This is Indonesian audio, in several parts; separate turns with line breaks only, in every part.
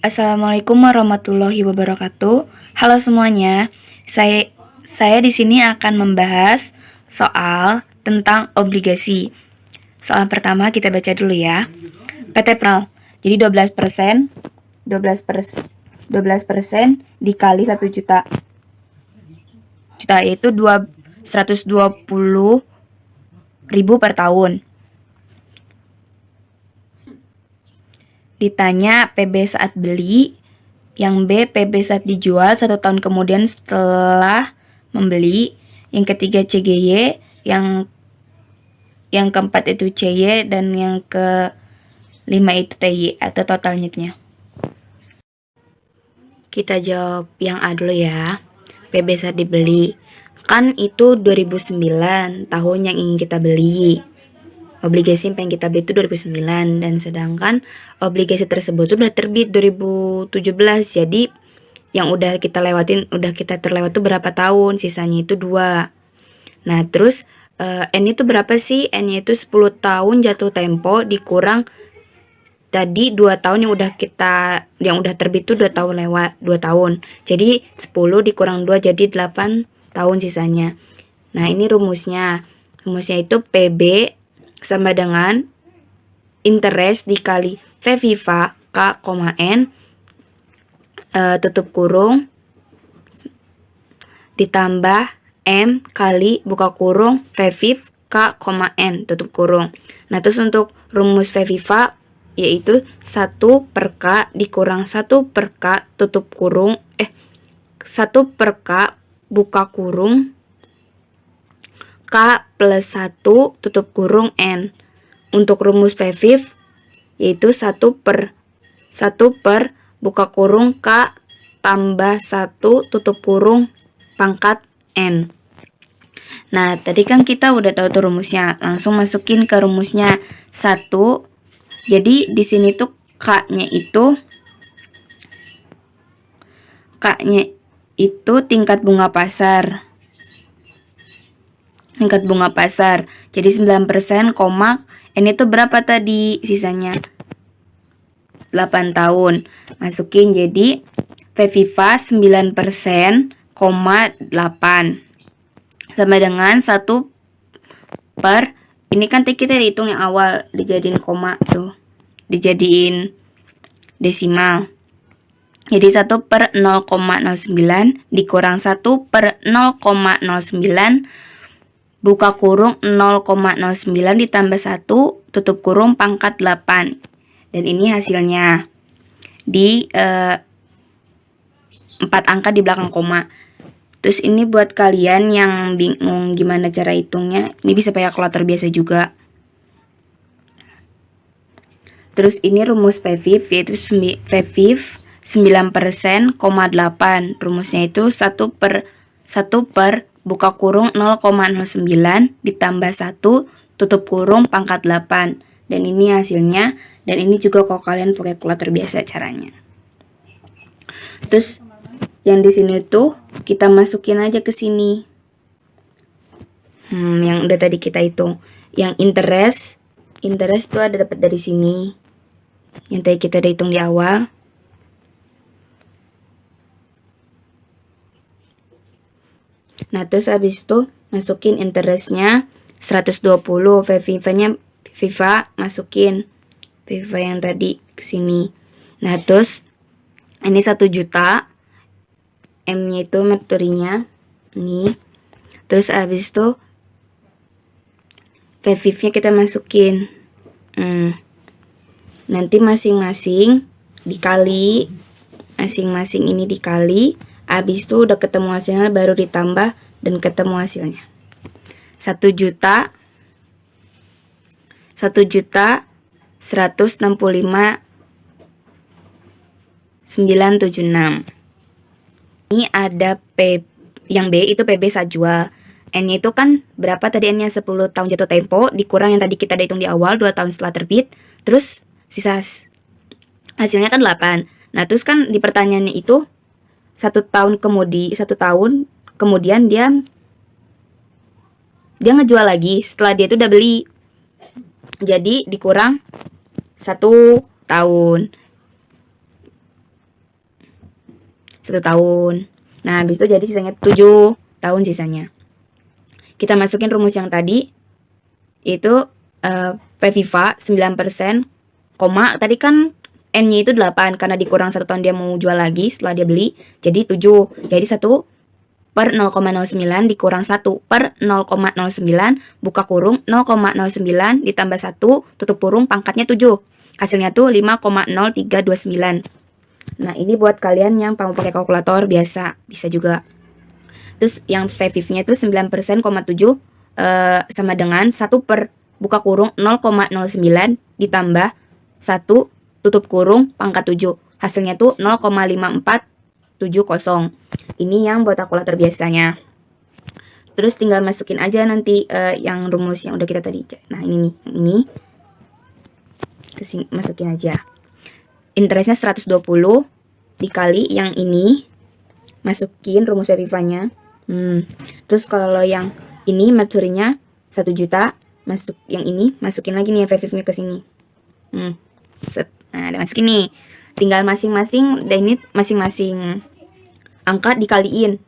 Assalamualaikum warahmatullahi wabarakatuh. Halo semuanya. Saya di sini akan membahas soal tentang obligasi. Soal pertama kita baca dulu ya. PT PRAL. Jadi 12% dikali 1 juta. Juta yaitu 120.000 per tahun. Ditanya PB saat beli, yang B PB saat dijual 1 tahun kemudian setelah membeli, yang ketiga CGY, yang keempat itu CY, dan yang kelima itu TY atau total unitnya. Kita jawab yang A dulu ya. PB saat dibeli, kan itu 2009 tahun yang ingin kita beli. Obligasi yang pengen kita beli itu 2009, dan sedangkan obligasi tersebut udah terbit 2017. Jadi yang udah kita terlewat tuh berapa tahun? Sisanya itu 2. Nah, terus N itu berapa sih? N-nya itu 10 tahun jatuh tempo dikurang tadi 2 tahun yang udah terbit itu 2 tahun lewat, 2 tahun. Jadi 10 dikurang 2 jadi 8 tahun sisanya. Nah, ini rumusnya. Rumusnya itu PB sama dengan interest dikali V Viva K, N tutup kurung ditambah M kali buka kurung V Viv K, N tutup kurung. Nah, terus untuk rumus V Viva yaitu 1 per K dikurang 1 per K tutup kurung 1 per K buka kurung K plus 1 tutup kurung N. Untuk rumus PVIV yaitu 1 per buka kurung K tambah 1 tutup kurung pangkat N. Nah, tadi kan kita udah tahu tuh rumusnya. Langsung masukin ke rumusnya 1. Jadi di sini tuh K-nya itu tingkat bunga pasar. Jadi 9%, N itu berapa tadi? Sisanya 8 tahun. Masukin jadi V Viva 9%, 8 sama dengan 1 per, ini kan kita hitung yang awal dijadiin koma tuh, dijadiin desimal. Jadi 1 per 0,09 dikurang 1 per 0,09 buka kurung 0,09 ditambah 1 tutup kurung pangkat 8. Dan ini hasilnya di 4 angka di belakang koma. Terus ini buat kalian yang bingung gimana cara hitungnya, ini bisa pakai kalkulator biasa juga. Terus ini rumus PVIV yaitu PVIV 9%, 8. Rumusnya itu 1 per buka kurung 0,09 ditambah 1 tutup kurung pangkat 8. Dan ini hasilnya, dan ini juga kalau kalian pakai kalkulator biasa caranya. Terus yang di sini tuh kita masukin aja ke sini. Yang udah tadi kita hitung. Yang interest tuh ada dapat dari sini. Yang tadi kita udah hitung di awal. Nah, terus habis itu masukin interestnya 120, Viva masukin Viva yang tadi ke sini. Nah, terus ini 1 juta, M-nya itu merturinya nih. Terus habis itu Viv-nya kita masukin. Nanti masing-masing dikali, ini dikali. Habis itu udah ketemu hasilnya baru ditambah dan ketemu hasilnya. 1.165.976. Ini ada yang B itu PB saat jual. N-nya itu kan berapa tadi? N-nya 10 tahun jatuh tempo dikurang yang tadi kita hitung di awal 2 tahun setelah terbit. Terus sisa hasilnya kan 8. Nah, terus kan di pertanyaannya itu 1 tahun kemudian dia ngejual lagi setelah dia itu udah beli. Jadi dikurang 1 tahun. 1 tahun. Nah, habis itu jadi sisanya 7 tahun sisanya. Kita masukin rumus yang tadi, itu P Viva 9%, koma, tadi kan N-nya itu 8, karena dikurang 1 tahun dia mau jual lagi setelah dia beli, jadi 7. Jadi 1 per 0,09 dikurang 1 per 0,09, buka kurung, 0,09 ditambah 1, tutup kurung, pangkatnya 7. Hasilnya tuh 5,0329. Nah, ini buat kalian yang mau pakai kalkulator biasa, bisa juga. Terus yang V-nya itu 9%, 7 sama dengan 1 per buka kurung 0,09 ditambah 1 tutup kurung pangkat 7. Hasilnya tuh 0,5470. Ini yang buat kalkulator biasanya. Terus tinggal masukin aja nanti yang rumus yang udah kita tadi. Nah, ini nih, yang ini. Kesini, masukin aja. Interestnya 120 dikali yang ini. Masukin rumus Vivanya. Terus kalau yang ini maturity-nya 1 juta, masuk yang ini, masukin lagi nih FFF-nya ke sini. Set. Nah, ada masukin nih. Tinggal masing-masing, dan ini masing-masing angka dikaliin.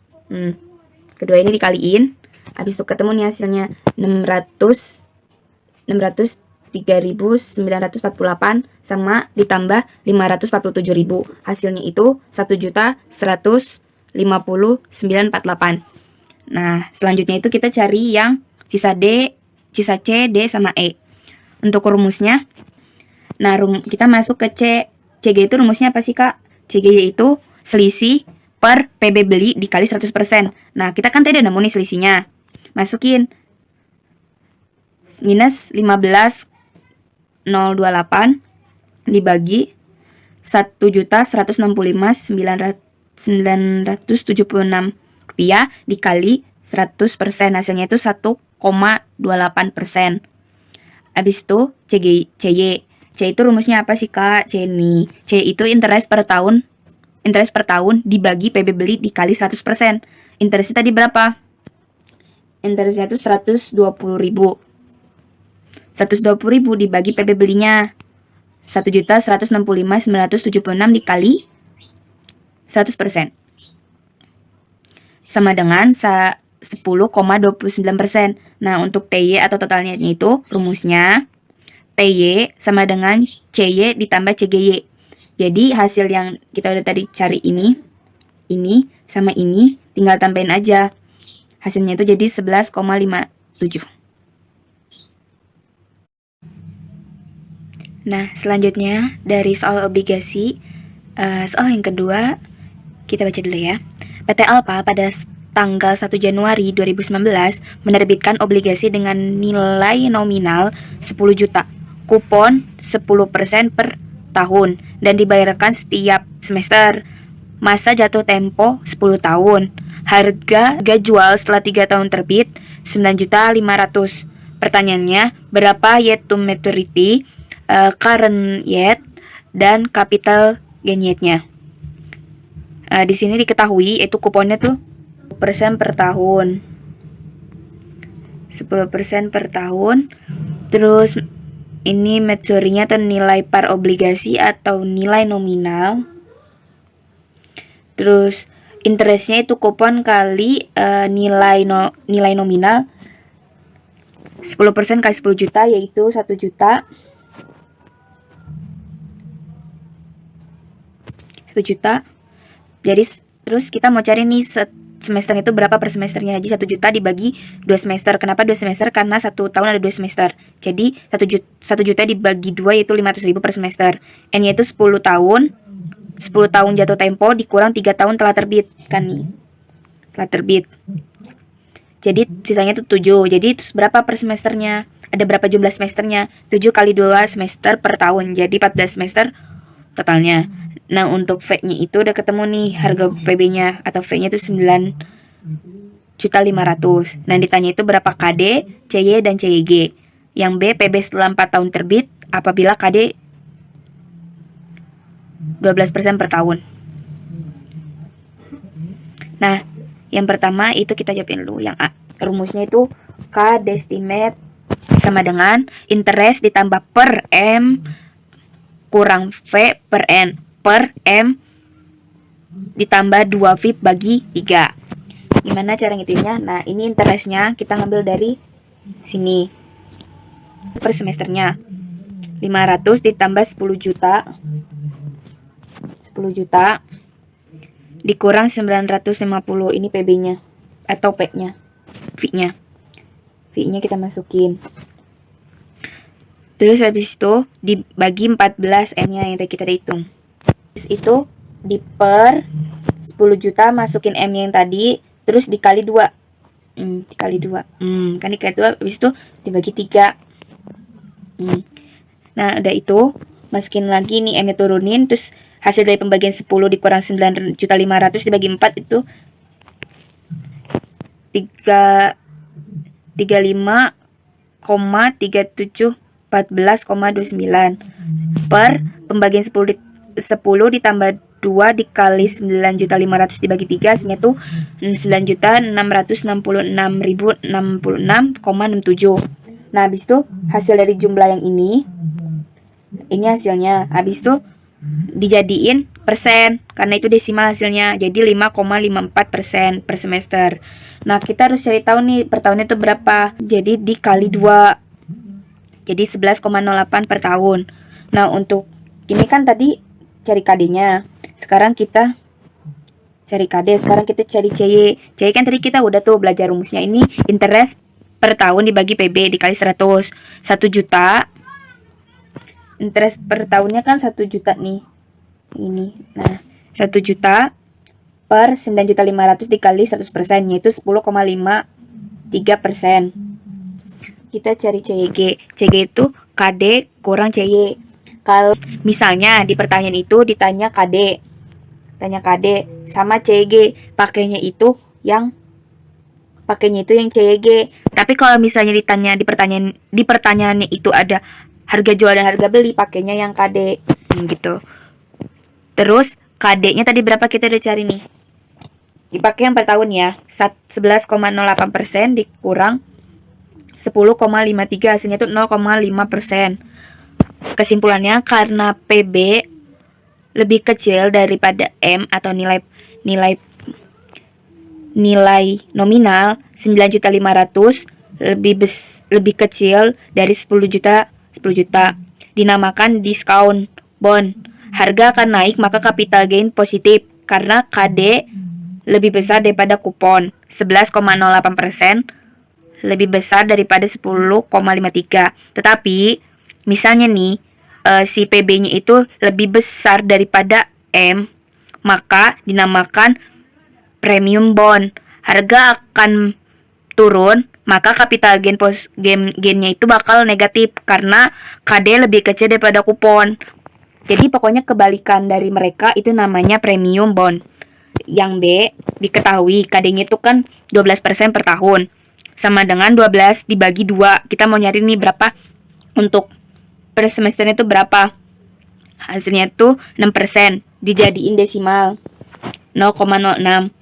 Kedua ini dikaliin. Habis itu ketemu nih hasilnya 3.948 sama ditambah 547.000. Hasilnya itu 1.159.48. Nah, selanjutnya itu kita cari yang sisa D, sisa C, D, sama E. Untuk rumusnya, nah kita masuk ke C. CG itu rumusnya apa sih, Kak? CG itu selisih per PB beli dikali 100%. Nah, kita kan tadi udah nemu nih selisihnya. Masukin minus 15.028 dibagi 1.165.976 rupiah dikali 100%. Hasilnya itu 1,28%. Habis itu CY. C itu rumusnya apa sih, Kak? C ini. C itu interest per tahun dibagi PB beli dikali 100%. Interestnya tadi berapa? Interestnya itu 120.000. 120.000 dibagi PB belinya 1.165.976 dikali 100%. Sama dengan 10,29%. Nah, untuk TY atau totalnya itu rumusnya TY sama dengan CY ditambah CGY. Jadi hasil yang kita udah tadi cari ini sama ini tinggal tambahin aja. Hasilnya itu jadi 11,57. Nah, selanjutnya dari soal obligasi, soal yang kedua kita baca dulu ya. PT Alfa pada tanggal 1 Januari 2019 menerbitkan obligasi dengan nilai nominal 10 juta, kupon 10% per tahun, dan dibayarkan setiap semester. Masa jatuh tempo 10 tahun. Harga jual setelah 3 tahun terbit 9.500.000. Pertanyaannya, berapa yield to maturity, current yield, dan capital gain yield-nya? Di sini diketahui itu kuponnya tuh 10% per tahun. 10% per tahun. Terus ini maturity-nya atau nilai par obligasi atau nilai nominal. Terus interestnya itu kupon kali nilai nominal. 10% kali 10 juta yaitu 1 juta. 1 juta. Jadi terus kita mau cari nih semester itu berapa per semesternya. Jadi 1 juta dibagi 2 semester. Kenapa 2 semester? Karena 1 tahun ada 2 semester. Jadi 1 juta dibagi 2 yaitu 500.000 per semester. N-nya itu 10 tahun. 10 tahun jatuh tempo dikurang 3 tahun telah terbit. Kan nih. Telah terbit. Jadi sisanya itu 7. Jadi terus berapa per semesternya? Ada berapa jumlah semesternya? 7 kali 2 semester per tahun. Jadi 14 semester totalnya. Nah, untuk V-nya itu udah ketemu nih harga PB-nya atau V-nya itu 9.500.000. Nah, ditanya itu berapa KD, CY, dan CYG. Yang B, PB setelah 4 tahun terbit apabila KD 12% per tahun. Nah, yang pertama itu kita jawabin dulu. Yang A, rumusnya itu K estimate sama dengan interest ditambah per M kurang V per N per M ditambah 2 VIP bagi 3. Gimana cara ngitungnya? Nah, ini interestnya kita ngambil dari sini. Per semesternya 500 ditambah 10 juta. 10 juta dikurang 950. Ini PB-nya atau P-nya. V-nya. V-nya kita masukin. Terus habis itu dibagi 14 M-nya yang tadi kita hitung. Terus itu di per 10 juta masukin M-nya yang tadi, terus dikali 2. Dikali 2. Kan dikali 2, habis itu dibagi 3. Nah, udah itu masukin lagi nih M-nya turunin, terus hasil dari pembagian 10 dikurang 9.500 dibagi 4 itu 35,3714,29 per pembagian 10 ditambah 2 dikali 9.500 dibagi 3 hasilnya tuh 9.666.066,67. Nah, habis itu hasil dari jumlah yang ini hasilnya. Habis itu dijadiin persen karena itu desimal hasilnya, jadi 5,54% per semester. Nah, kita harus cari tahu nih per tahunnya itu berapa, jadi dikali 2, jadi 11,08 per tahun. Nah, untuk ini kan tadi cari KD-nya, sekarang kita cari KD, sekarang kita cari CY. CY kan tadi kita udah tuh belajar rumusnya. Ini interest per tahun dibagi PB dikali 100. 1 juta interest per tahunnya kan 1 juta nih. Ini. Nah, 1 juta per 9.500 dikali 100%, yaitu 10,53%. Kita cari CYG. CYG itu KD kurang CY. Kalau misalnya di pertanyaan itu ditanya KD. Tanya KD sama CYG, pakainya itu yang CYG. Tapi kalau misalnya ditanya di pertanyaannya itu ada harga jual dan harga beli, pakainya yang KD gitu. Terus KD-nya tadi berapa kita udah cari nih. Dipakai yang per tahun ya. 11,08% dikurang 10,53 hasilnya itu 0,5%. Kesimpulannya karena PB lebih kecil daripada M atau nilai nominal 9.500.000 lebih kecil dari 10 juta dinamakan diskon bond. Harga akan naik maka capital gain positif karena KD lebih besar daripada kupon. 11,08% lebih besar daripada 10,53. Tetapi misalnya nih si PB-nya itu lebih besar daripada M, maka dinamakan premium bond. Harga akan turun, maka capital gain-nya itu bakal negatif karena KD lebih kecil daripada kupon. Jadi pokoknya kebalikan dari mereka itu namanya premium bond. Yang B, diketahui KD-nya itu kan 12% per tahun. Sama dengan 12 dibagi 2. Kita mau nyari nih berapa untuk per semesternya itu berapa. Hasilnya itu 6%. Dijadiin desimal 0,06.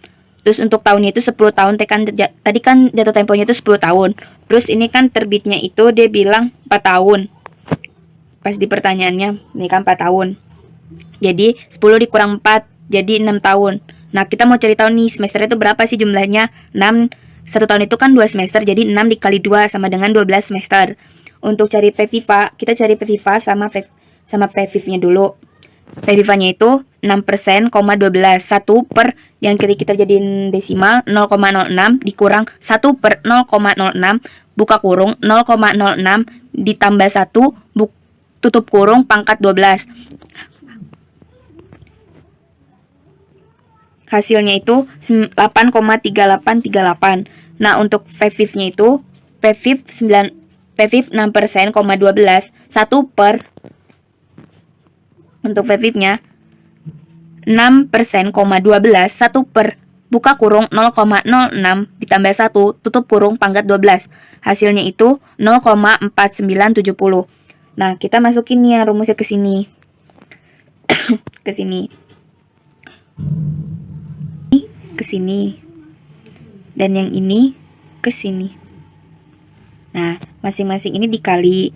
Terus untuk tahunnya itu 10 tahun. Tadi kan jatuh temponya itu 10 tahun. Terus ini kan terbitnya itu dia bilang 4 tahun. Pas di pertanyaannya, ini kan 4 tahun. Jadi 10 dikurang 4, jadi 6 tahun. Nah, kita mau cari tahu nih semester itu berapa sih jumlahnya. 6, 1 tahun itu kan 2 semester, jadi 6 dikali 2 sama dengan 12 semester. Untuk cari PVIVA, kita cari PVIVA sama PVIV-nya dulu. PVIVA-nya itu 6%,12. 1 per yang kiri kita jadiin desimal 0,06 dikurang 1 per 0,06 buka kurung 0,06 ditambah 1 tutup kurung pangkat 12. Hasilnya itu 8,3838. Nah, untuk PVIV-nya itu PVIV 6%,12. 1 per untuk PVIV-nya 6%,12. 1 per buka kurung 0,06 ditambah 1 tutup kurung pangkat 12. Hasilnya itu 0,4970. Nah, kita masukin nih rumusnya ke sini. Ke sini. Ke sini. Dan yang ini ke sini. Nah, masing-masing ini dikali.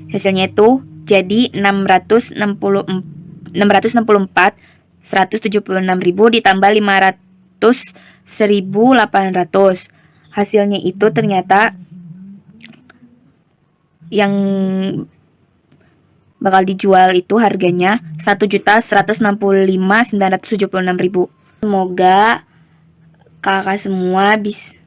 Hasilnya itu jadi 664 176.000 ditambah 500 1.800. Hasilnya itu ternyata yang bakal dijual itu harganya 1.165.976.000. Semoga kakak semua bisa.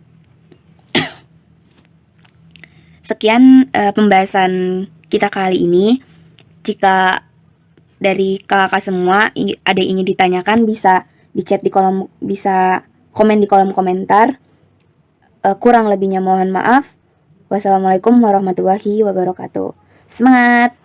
Sekian pembahasan kita kali ini. Jika dari kakak semua ada yang ingin ditanyakan, bisa di chat bisa komen di kolom komentar. Kurang lebihnya mohon maaf. Wassalamualaikum warahmatullahi wabarakatuh. Semangat!